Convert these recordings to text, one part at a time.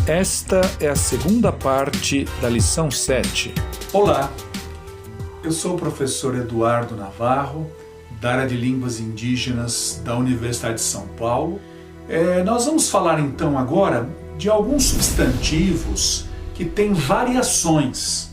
Esta é a segunda parte da lição 7. Olá, eu sou o professor Eduardo Navarro, da área de Línguas Indígenas da Universidade de São Paulo. Nós vamos falar então agora de alguns substantivos que têm variações.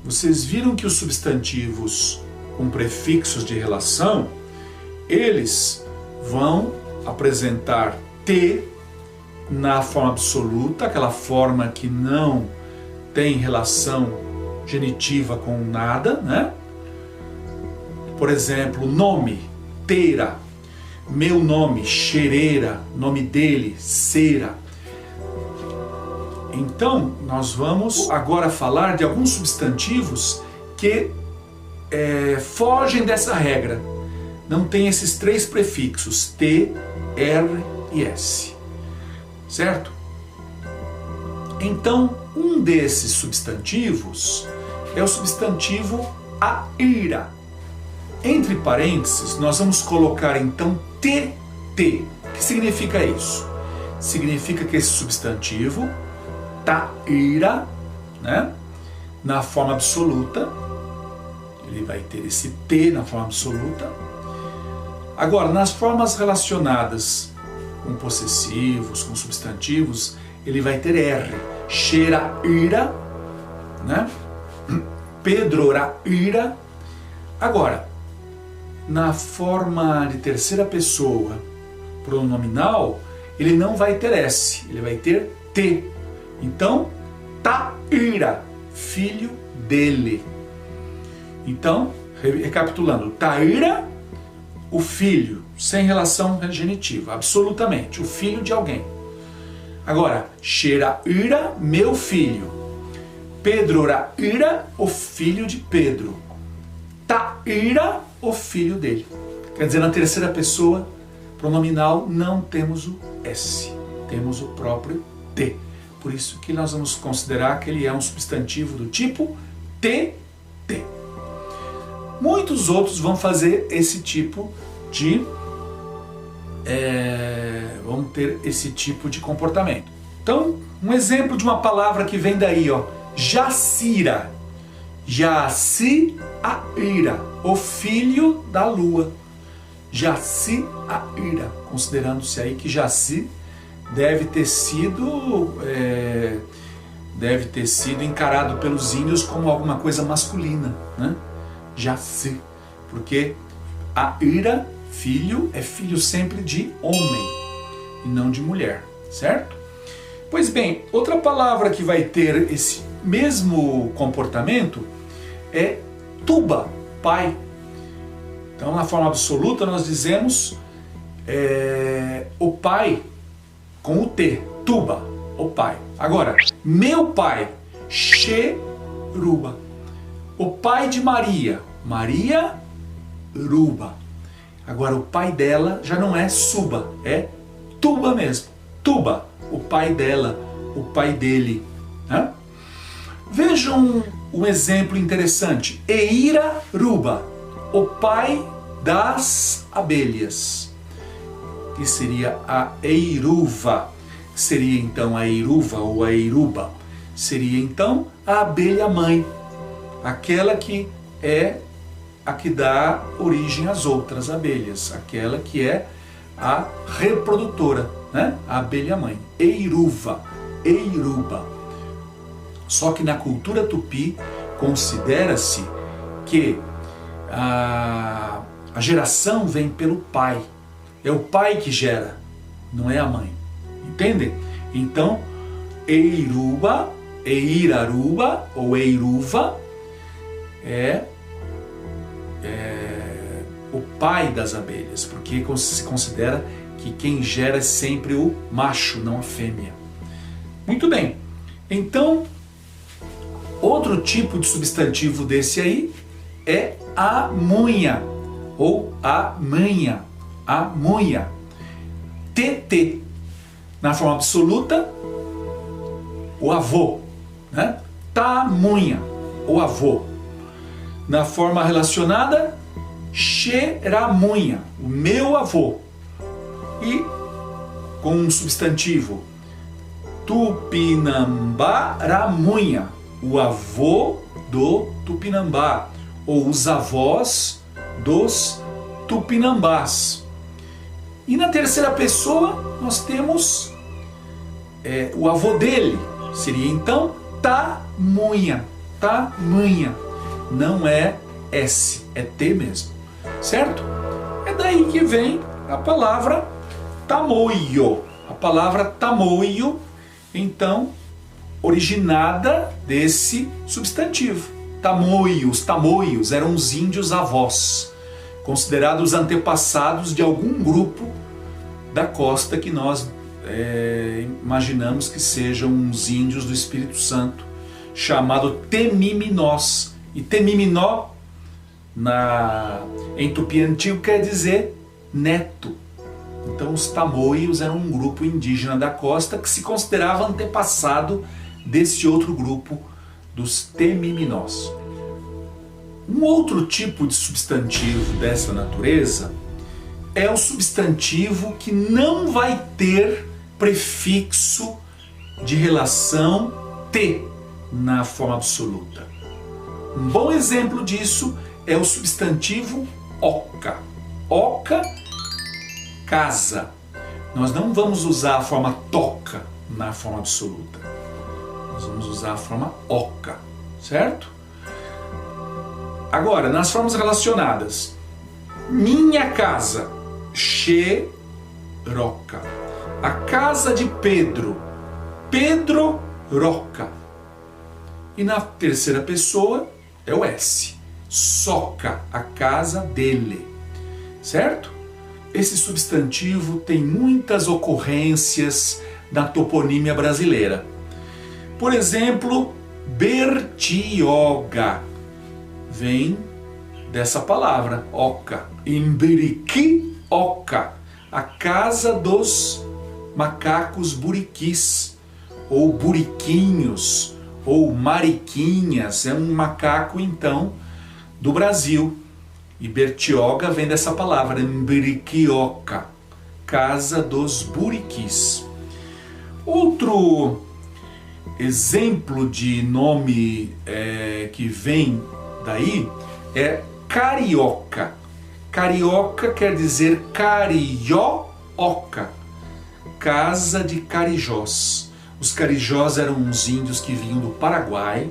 Vocês viram que os substantivos com prefixos de relação, eles vão apresentar T na forma absoluta, aquela forma que não tem relação genitiva com nada, né? Por exemplo, nome, teira, meu nome, xereira, nome dele, cera. Então, nós vamos agora falar de alguns substantivos que fogem dessa regra. Não tem esses três prefixos, T, R e S. Certo? Então, um desses substantivos é o substantivo aira. Entre parênteses, nós vamos colocar então TT. O que significa isso? Significa que esse substantivo, taira, né, na forma absoluta, ele vai ter esse T na forma absoluta. Agora, nas formas relacionadas com possessivos, com substantivos, ele vai ter R. Xeraira, né? Pedroraira. Agora, na forma de terceira pessoa pronominal, ele não vai ter S, ele vai ter T. Então, taira, filho dele. Então, recapitulando, taira, o filho, sem relação genitiva, absolutamente, o filho de alguém. Agora, xeraira, meu filho. Pedroraira, o filho de Pedro. Taira, o filho dele. Quer dizer, na terceira pessoa pronominal não temos o S, temos o próprio T. Por isso que nós vamos considerar que ele é um substantivo do tipo TT. Muitos outros vão fazer esse tipo de vão ter esse tipo de comportamento. Então, um exemplo de uma palavra que vem daí, ó, Jacira. Jaciraira, o filho da lua. Jaciraira, considerando-se aí que Jaci deve ter sido encarado pelos índios como alguma coisa masculina, né? Jaci, porque a ira, filho, é filho sempre de homem e não de mulher, certo? Pois bem, outra palavra que vai ter esse mesmo comportamento é tuba, pai. Então, na forma absoluta, nós dizemos o pai com o T, tuba, o pai. Agora, meu pai, xeruba. O pai de Maria, Maria Ruba. Agora, o pai dela já não é suba, é tuba mesmo. Tuba, o pai dela, o pai dele. Né? Vejam um exemplo interessante. Eira Ruba, o pai das abelhas. Que seria a eiruva. Seria então a eiruva ou a eiruba. Seria então a abelha mãe. Aquela que é a que dá origem às outras abelhas, aquela que é a reprodutora, né? A abelha mãe, eiruva, eiruba. Só que na cultura tupi considera-se que a geração vem pelo pai, é o pai que gera, não é a mãe, entendem? Então, eiruba, eiraruba ou eiruva é o pai das abelhas, porque se considera que quem gera é sempre o macho, não a fêmea. Muito bem, então, outro tipo de substantivo desse aí é a munha, ou a manha, a munha. TT, na forma absoluta, o avô, né? Tamunha, o avô. Na forma relacionada, xeramunha, o meu avô. E com um substantivo Tupinambá-Ramunha, o avô do Tupinambá, ou os avós dos Tupinambás. E na terceira pessoa nós temos o avô dele, seria então Tamunha, Tamanha, não é S, é T mesmo, certo? É daí que vem a palavra tamoio, a palavra tamoio, então, originada desse substantivo. Tamoio, os tamoios eram os índios avós, considerados antepassados de algum grupo da costa que nós imaginamos que sejam uns índios do Espírito Santo, chamado Temiminós. E Temiminó, em Tupi Antigo, quer dizer neto. Então os tamoios eram um grupo indígena da costa que se considerava antepassado desse outro grupo dos Temiminós. Um outro tipo de substantivo dessa natureza é o substantivo que não vai ter prefixo de relação T na forma absoluta. Um bom exemplo disso é o substantivo oca. Oca, casa. Nós não vamos usar a forma toca na forma absoluta. Nós vamos usar a forma oca, certo? Agora, nas formas relacionadas, minha casa, xeroca. A casa de Pedro, Pedro Roca. E na terceira pessoa é o S, soca, a casa dele, certo? Esse substantivo tem muitas ocorrências na toponímia brasileira. Por exemplo, Bertioga vem dessa palavra, oca. Imbiriqui, oca, a casa dos macacos buriquis, ou buriquinhos, ou mariquinhas, é um macaco então do Brasil. E Bertioga vem dessa palavra, Imbiriquioca, casa dos buriquis. Outro exemplo de nome que vem daí é carioca. Carioca quer dizer carioca, casa de carijós. Os carijós eram uns índios que vinham do Paraguai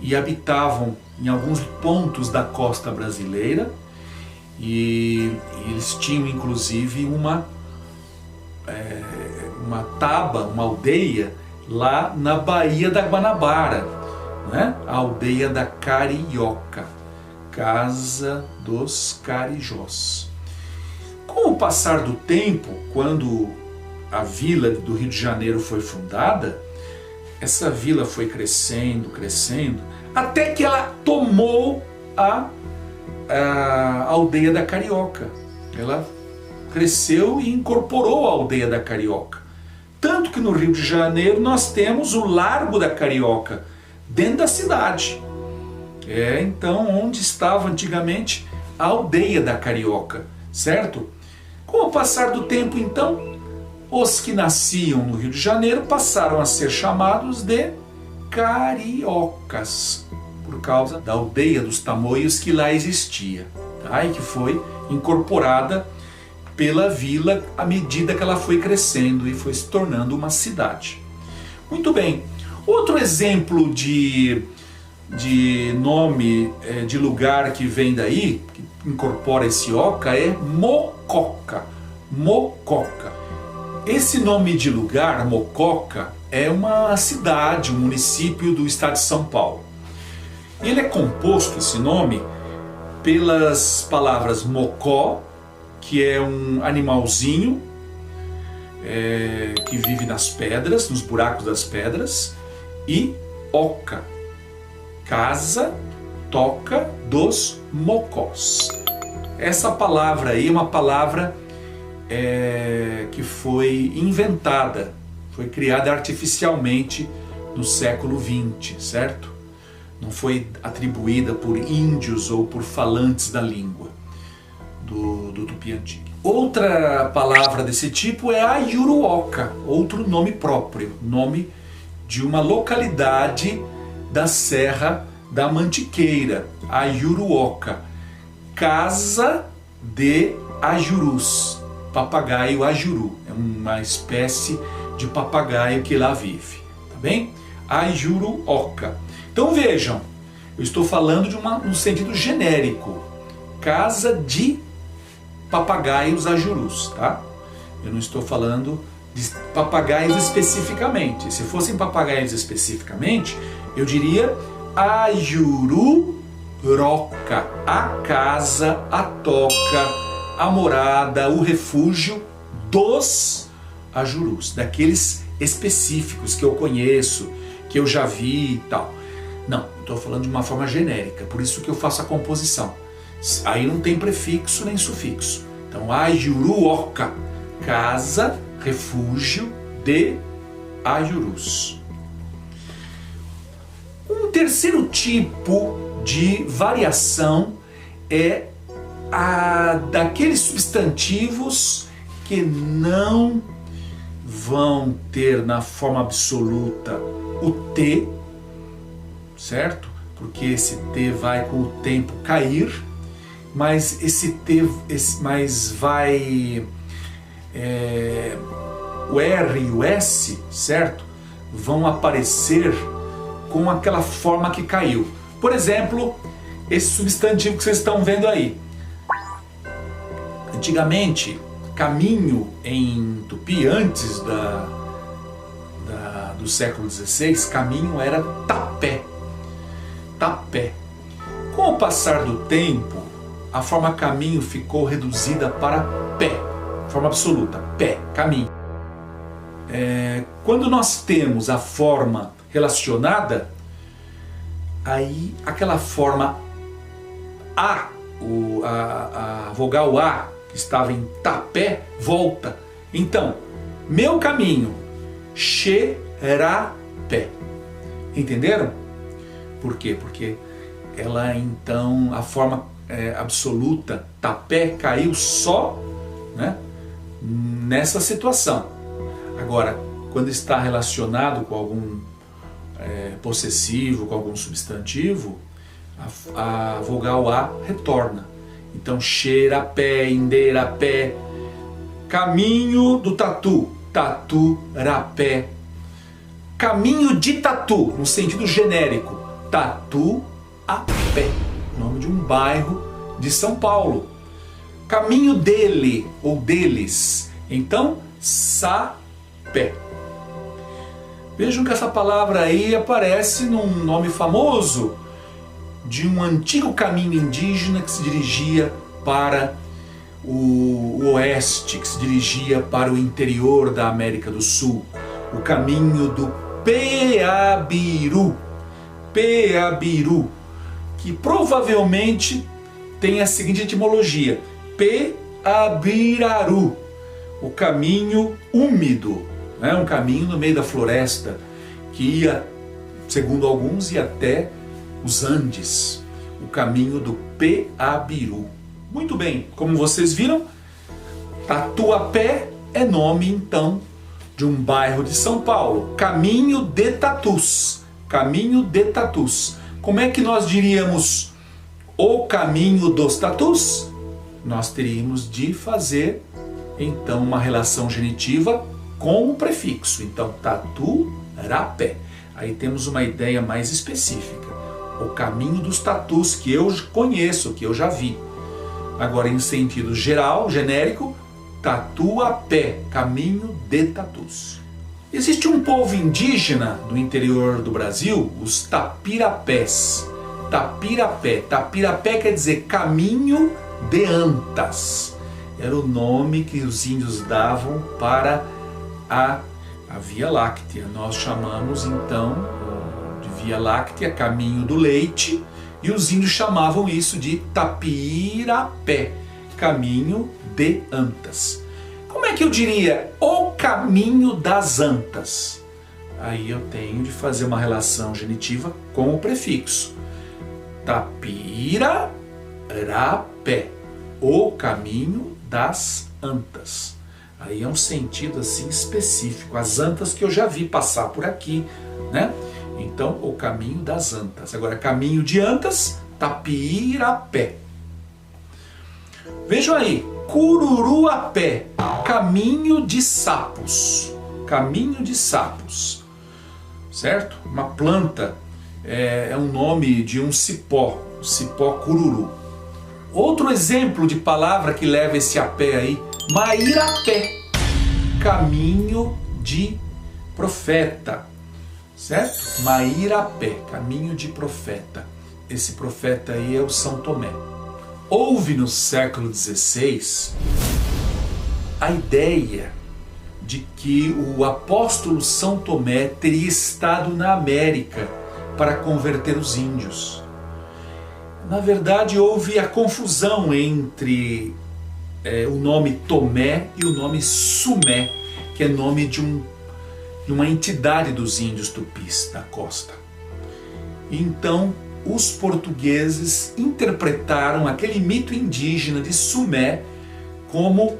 e habitavam em alguns pontos da costa brasileira, e eles tinham inclusive uma taba, uma aldeia lá na Baía da Guanabara, né? A aldeia da Carioca, casa dos carijós. Com o passar do tempo, quando a vila do Rio de Janeiro foi fundada, essa vila foi crescendo, até que ela tomou a aldeia da Carioca. Ela cresceu e incorporou a aldeia da Carioca. Tanto que no Rio de Janeiro nós temos o Largo da Carioca, dentro da cidade. Então onde estava antigamente a aldeia da Carioca, certo? Com o passar do tempo, então, os que nasciam no Rio de Janeiro passaram a ser chamados de cariocas, por causa da aldeia dos tamoios que lá existia, tá? E que foi incorporada pela vila à medida que ela foi crescendo e foi se tornando uma cidade. Muito bem, outro exemplo de nome de lugar que vem daí, que incorpora esse oca, é Mococa. Mococa. Esse nome de lugar, Mococa, é uma cidade, um município do estado de São Paulo. Ele é composto, esse nome, pelas palavras mocó, que é um animalzinho que vive nas pedras, nos buracos das pedras, e oca, casa, toca dos mocós. Essa palavra aí é uma palavra que foi inventada, foi criada artificialmente no século XX, certo? Não foi atribuída por índios ou por falantes da língua do Tupi Antigo. Outra palavra desse tipo é Ayuruoca, outro nome próprio, nome de uma localidade da Serra da Mantiqueira, Ayuruoca, casa de ajurus, papagaio ajuru, é uma espécie de papagaio que lá vive, tá bem? Ayuruoca. Então vejam, eu estou falando de um sentido genérico, casa de papagaios ajurus, tá? Eu não estou falando de papagaios especificamente. Se fossem papagaios especificamente, eu diria Ayururoca, a casa, a toca, a morada, o refúgio dos ajurus, daqueles específicos que eu conheço, que eu já vi e tal. Não, estou falando de uma forma genérica, por isso que eu faço a composição. Aí não tem prefixo nem sufixo. Então, Ayuruoca, casa, refúgio de ajurus. Um terceiro tipo de variação é a daqueles substantivos que não vão ter na forma absoluta o T, certo? Porque esse T vai com o tempo cair, mas esse T, o R e o S, certo? Vão aparecer com aquela forma que caiu. Por exemplo, esse substantivo que vocês estão vendo aí. Antigamente, caminho em Tupi, antes do século XVI, caminho era tapé. Tapé. Com o passar do tempo, a forma caminho ficou reduzida para pé, forma absoluta, pé, caminho. Quando nós temos a forma relacionada, aí aquela forma A, a vogal A, que estava em tapé, volta. Então, meu caminho, xerapé. Entenderam? Por quê? Porque ela então, a forma absoluta, tapé, caiu só, né, nessa situação. Agora, quando está relacionado com algum possessivo, com algum substantivo, a vogal A retorna. Então, xerapé, inderapé, caminho do tatu, taturapé, caminho de tatu, no sentido genérico, Tatuapé, nome de um bairro de São Paulo. Caminho dele ou deles, então sapé. Vejam que essa palavra aí aparece num nome famoso de um antigo caminho indígena que se dirigia para o oeste, que se dirigia para o interior da América do Sul, o caminho do Peabiru. Peabiru, que provavelmente tem a seguinte etimologia: Peabiraru, o caminho úmido, né? Um caminho no meio da floresta que ia, segundo alguns, ia até os Andes, o caminho do Peabiru. Muito bem, como vocês viram, Tatuapé é nome então de um bairro de São Paulo, caminho de tatus, caminho de tatus. Como é que nós diríamos o caminho dos tatus? Nós teríamos de fazer então uma relação genitiva com o prefixo, então taturapé. Aí temos uma ideia mais específica, o caminho dos tatus que eu conheço, que eu já vi. Agora, em sentido geral, genérico, Tatuapé, caminho de tatus. Existe um povo indígena do interior do Brasil, os tapirapés. Tapirapé. Tapirapé quer dizer caminho de antas. Era o nome que os índios davam para a Via Láctea. Nós chamamos então de Via Láctea, caminho do leite, e os índios chamavam isso de Tapirapé, caminho de antas. Como é que eu diria o caminho das antas? Aí eu tenho de fazer uma relação genitiva com o prefixo. Tapirapé, o caminho das antas. Aí é um sentido assim específico, as antas que eu já vi passar por aqui, né? Então, o caminho das antas. Agora, caminho de antas, Tapirapé. Vejam aí, Cururuapé, caminho de sapos. Caminho de sapos, certo? Uma planta, é um nome de um cipó, o cipó cururu. Outro exemplo de palavra que leva esse apé aí, Mairapé, caminho de profeta, certo? Mairapé, caminho de profeta. Esse profeta aí é o São Tomé. Houve no século XVI a ideia de que o apóstolo São Tomé teria estado na América para converter os índios. Na verdade, houve a confusão entre o nome Tomé e o nome Sumé, que é nome de uma entidade dos índios tupis da costa. Então, os portugueses interpretaram aquele mito indígena de Sumé como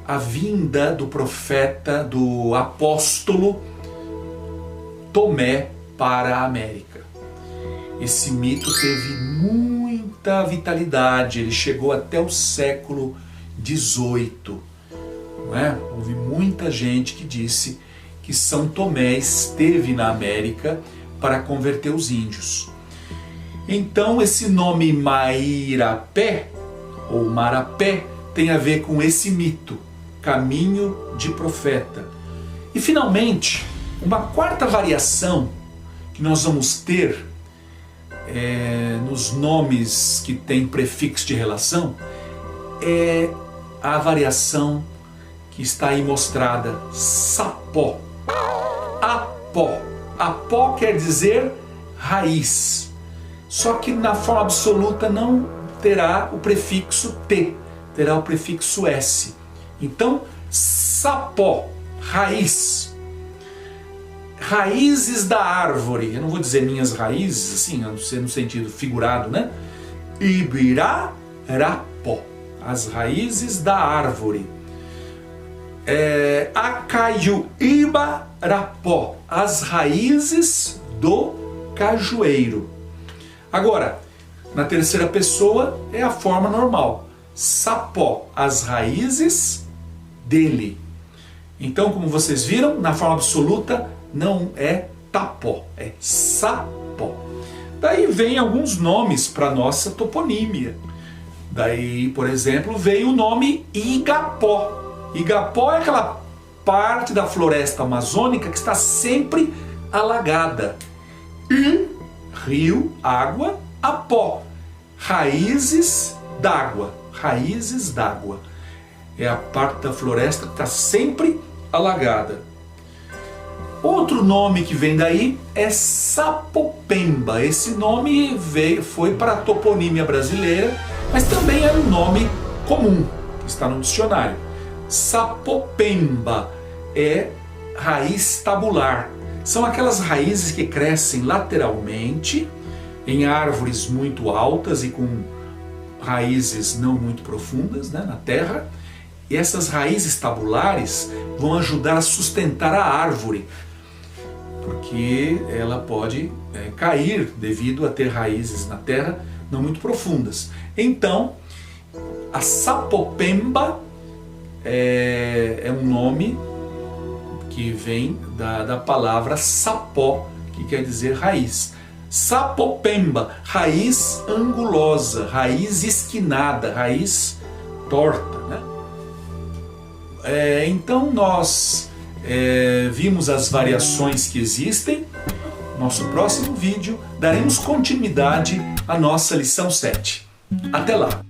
a vinda do profeta, do apóstolo Tomé para a América. Esse mito teve muita vitalidade, ele chegou até o século XVIII. Não é? Houve muita gente que disse que São Tomé esteve na América para converter os índios. Então esse nome Mairapé, ou Marapé, tem a ver com esse mito, caminho de profeta. E finalmente, uma quarta variação que nós vamos ter nos nomes que têm prefixo de relação é a variação que está aí mostrada, sapó. Apó. Apó quer dizer raiz. Só que na forma absoluta não terá o prefixo T, terá o prefixo S. Então, sapó, raiz. Raízes da árvore, eu não vou dizer minhas raízes, assim, a não ser no sentido figurado, né? Ibirarapó, as raízes da árvore. Acaiuibarapó, as raízes do cajueiro. Agora, na terceira pessoa é a forma normal. Sapó, as raízes dele. Então, como vocês viram, na forma absoluta não é tapó, é sapó. Daí vem alguns nomes para nossa toponímia. Daí, por exemplo, veio o nome Igapó. Igapó é aquela parte da floresta amazônica que está sempre alagada. I, rio, água, apó, raízes d'água. Raízes d'água. É a parte da floresta que está sempre alagada. Outro nome que vem daí é Sapopemba. Esse nome foi para a toponímia brasileira, mas também era um nome comum, que está no dicionário. Sapopemba é raiz tabular. São aquelas raízes que crescem lateralmente em árvores muito altas e com raízes não muito profundas, né, na terra. E essas raízes tabulares vão ajudar a sustentar a árvore, porque ela pode cair devido a ter raízes na terra não muito profundas. Então, a Sapopemba é um nome que vem da palavra sapó, que quer dizer raiz. Sapopemba, raiz angulosa, raiz esquinada, raiz torta, né? Então nós vimos as variações que existem. Nosso próximo vídeo daremos continuidade à nossa lição 7. Até lá!